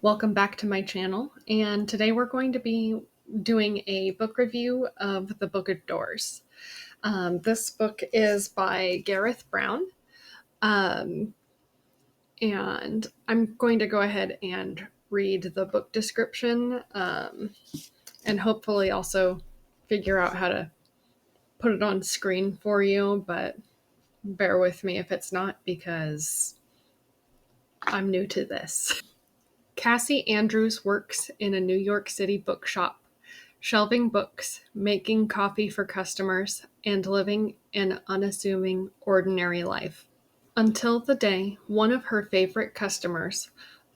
Welcome back to my channel, and today we're going to be doing a book review of The Book of Doors. This book is by Gareth Brown, um, and I'm going to go ahead and read the book description and hopefully also figure out how to put it on screen for you, but bear with me if it's not because I'm new to this. Cassie Andrews works in a New York City bookshop, shelving books, making coffee for customers, and living an unassuming, ordinary life. Until the day one of her favorite customers,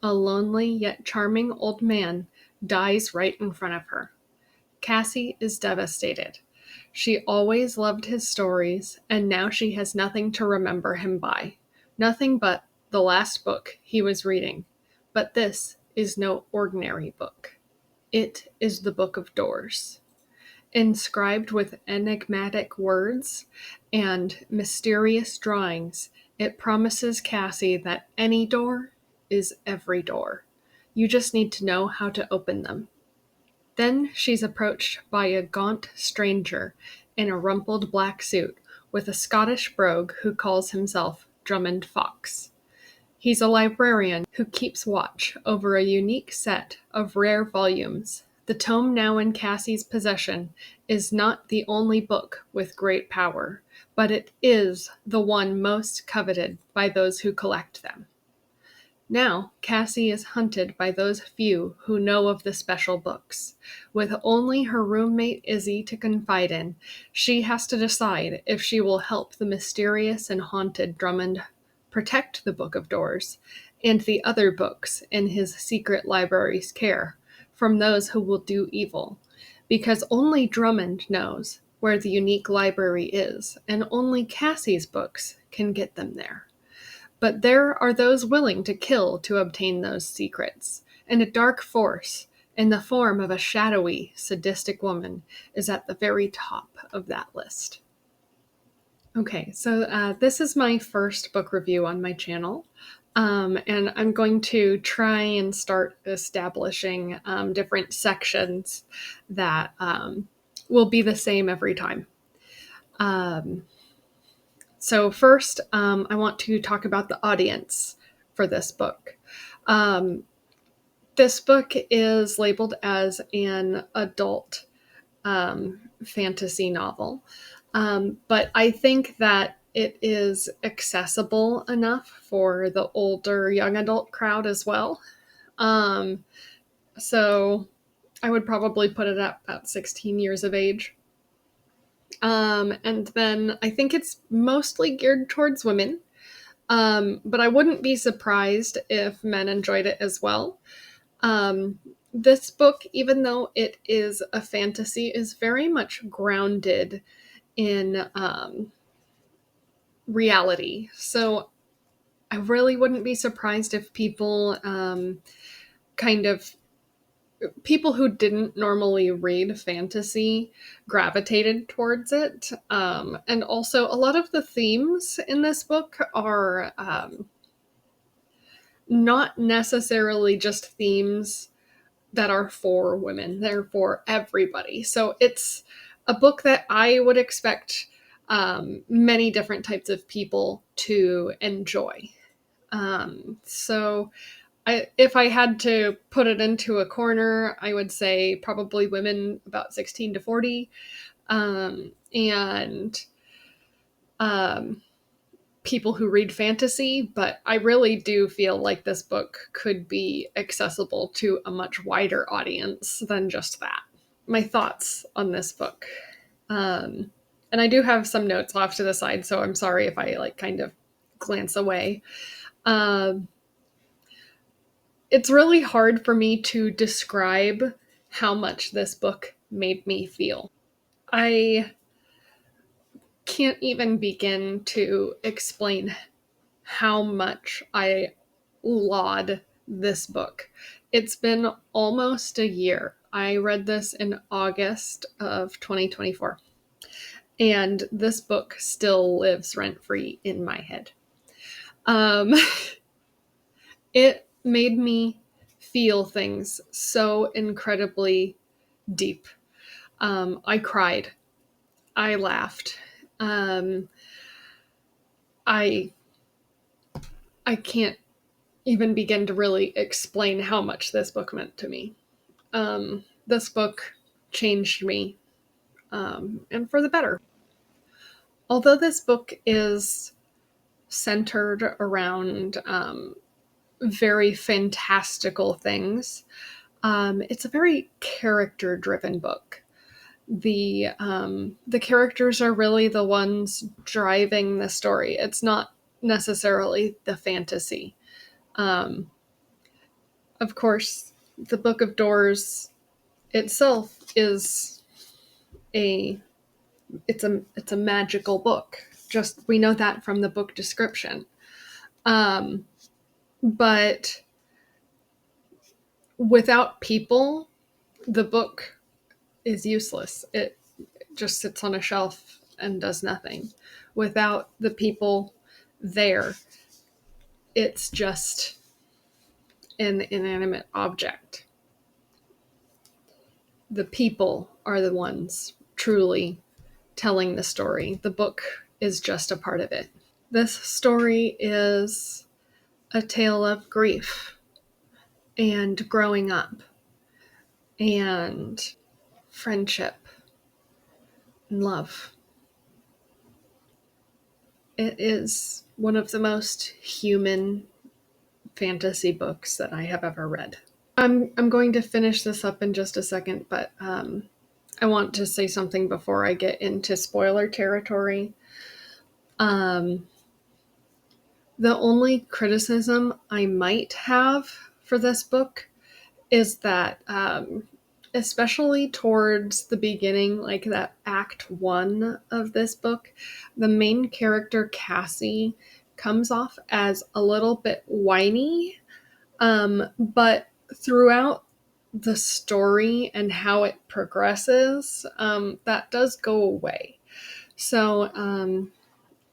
a lonely yet charming old man, dies right in front of her. Cassie is devastated. She always loved his stories, and now she has nothing to remember him by. Nothing but the last book he was reading. But this is no ordinary book. It is the Book of Doors. Inscribed with enigmatic words and mysterious drawings, it promises Cassie that any door is every door. You just need to know how to open them. Then she's approached by a gaunt stranger in a rumpled black suit with a Scottish brogue who calls himself Drummond Fox. He's a librarian who keeps watch over a unique set of rare volumes. The tome now in Cassie's possession is not the only book with great power, but it is the one most coveted by those who collect them. Now, Cassie is hunted by those few who know of the special books. With only her roommate Izzy to confide in, she has to decide if she will help the mysterious and haunted Drummond protect the Book of Doors and the other books in his secret library's care from those who will do evil, because only Drummond knows where the unique library is, and only Cassie's books can get them there. But there are those willing to kill to obtain those secrets, and a dark force, in the form of a shadowy, sadistic woman, is at the very top of that list. Okay, so this is my first book review on my channel, and I'm going to try and start establishing different sections that will be the same every time. So first, I want to talk about the audience for this book. This book is labeled as an adult fantasy novel, but I think that it is accessible enough for the older young adult crowd as well. So I would probably put it at about 16 years of age. And then I think it's mostly geared towards women. But I wouldn't be surprised if men enjoyed it as well. This book, even though it is a fantasy, is very much grounded in reality. So I really wouldn't be surprised if people people who didn't normally read fantasy gravitated towards it. And also, a lot of the themes in this book are not necessarily just themes that are for women, they're for everybody. So it's a book that I would expect many different types of people to enjoy. If I had to put it into a corner, I would say probably women about 16 to 40, and people who read fantasy, but I really do feel like this book could be accessible to a much wider audience than just that. My thoughts on this book. And I do have some notes off to the side, so I'm sorry if I kind of glance away. It's really hard for me to describe how much this book made me feel. I can't even begin to explain how much I laud this book. It's been almost a year. I read this in August of 2024, and this book still lives rent-free in my head. It made me feel things so incredibly deep. I cried. I laughed. I I can't even begin to really explain how much this book meant to me. This book changed me, and for the better. Although this book is centered around very fantastical things, it's a very character-driven book. The characters are really the ones driving the story. It's not necessarily the fantasy. Um, of course, the Book of Doors itself is a it's a magical book. Just we know that from the book description. Um, but without people, the book is useless. It just sits on a shelf and does nothing. Without the people there, it's just an inanimate object. The people are the ones truly telling the story. The book is just a part of it. This story is a tale of grief and growing up and friendship and love. It is one of the most human fantasy books that I have ever read. I'm going to finish this up in just a second, but I want to say something before I get into spoiler territory. The only criticism I might have for this book is that, especially towards the beginning, like that act 1 of this book, the main character, Cassie, comes off as a little bit whiny, but throughout the story and how it progresses, that does go away. So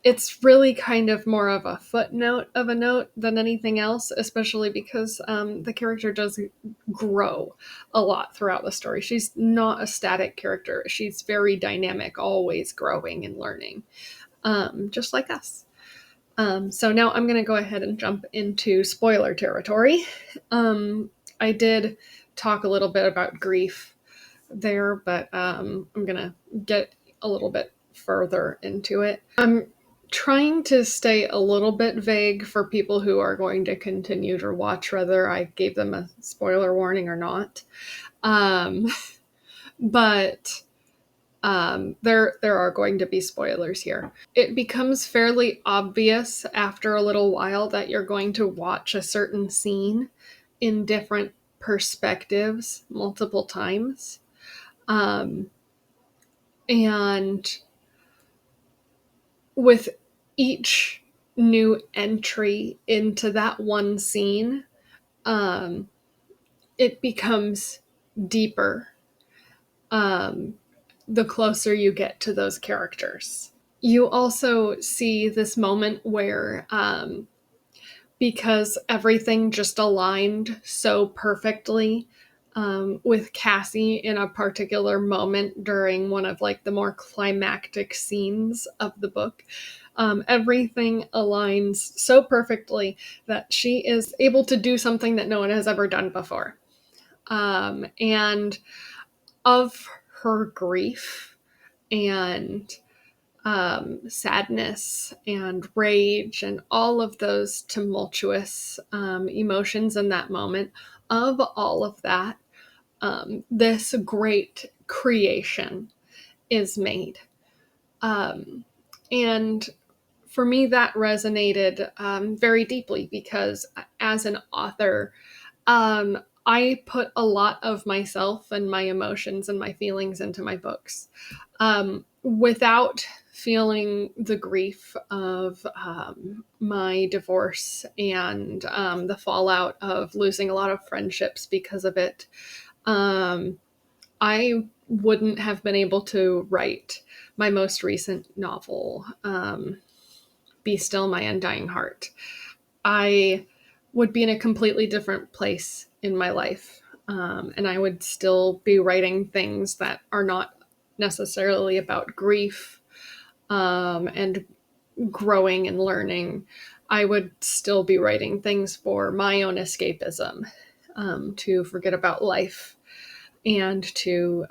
it's really kind of more of a footnote of a note than anything else, especially because the character does grow a lot throughout the story. She's not a static character. She's very dynamic, always growing and learning, just like us. So now I'm going to go ahead and jump into spoiler territory. I did talk a little bit about grief there, but I'm going to get a little bit further into it. I'm trying to stay a little bit vague for people who are going to continue to watch, whether I gave them a spoiler warning or not. But there are going to be spoilers here. It becomes fairly obvious after a little while that you're going to watch a certain scene in different perspectives multiple times. And with each new entry into that one scene, it becomes deeper the closer you get to those characters. You also see this moment where, because everything just aligned so perfectly with Cassie in a particular moment during one of like the more climactic scenes of the book, everything aligns so perfectly that she is able to do something that no one has ever done before. And of her grief and sadness and rage and all of those tumultuous emotions in that moment, of all of that, this great creation is made. And for me, that resonated very deeply because as an author, I put a lot of myself and my emotions and my feelings into my books. Without feeling the grief of my divorce and the fallout of losing a lot of friendships because of it, I wouldn't have been able to write my most recent novel, Be Still My Undying Heart. I would be in a completely different place in my life. And I would still be writing things that are not necessarily about grief and growing and learning. I would still be writing things for my own escapism, to forget about life and to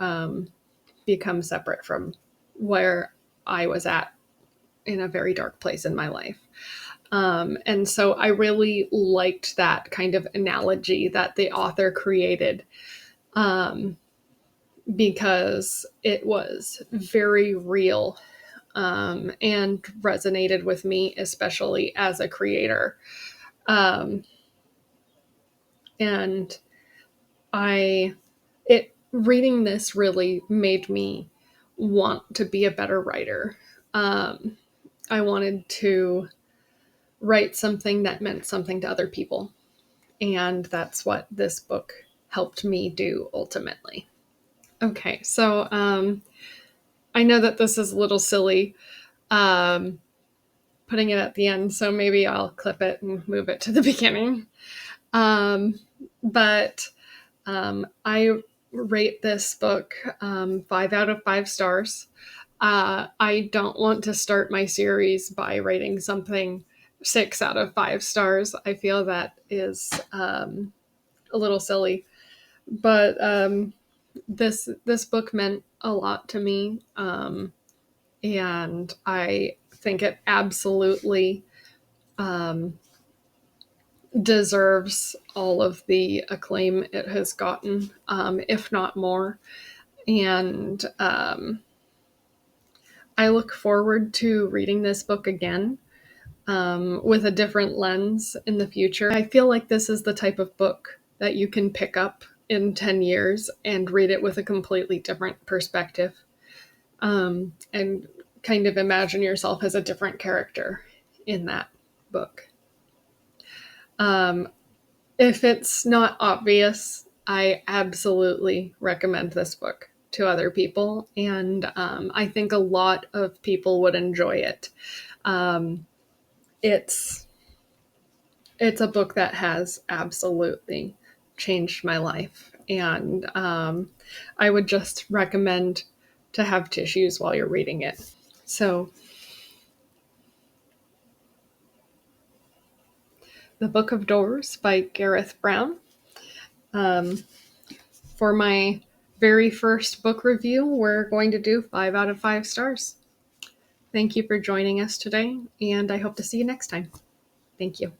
become separate from where I was at in a very dark place in my life. And so I really liked that kind of analogy that the author created, because it was very real, and resonated with me, especially as a creator. And reading this really made me want to be a better writer. I wanted to write something that meant something to other people. And that's what this book helped me do ultimately. Okay, so I know that this is a little silly, putting it at the end, so maybe I'll clip it and move it to the beginning. But I rate this book 5 out of 5 stars. I don't want to start my series by rating something 6 out of 5 stars. I feel that is a little silly, but this book meant a lot to me, and I think it absolutely deserves all of the acclaim it has gotten, if not more. And I look forward to reading this book again, with a different lens in the future. I feel like this is the type of book that you can pick up in 10 years and read it with a completely different perspective, and kind of imagine yourself as a different character in that book. If it's not obvious, I absolutely recommend this book to other people, and I think a lot of people would enjoy it. It's a book that has absolutely changed my life, and I would just recommend to have tissues while you're reading it. So, The Book of Doors by Gareth Brown. For my very first book review, we're going to do 5 out of 5 stars. Thank you for joining us today, and I hope to see you next time. Thank you.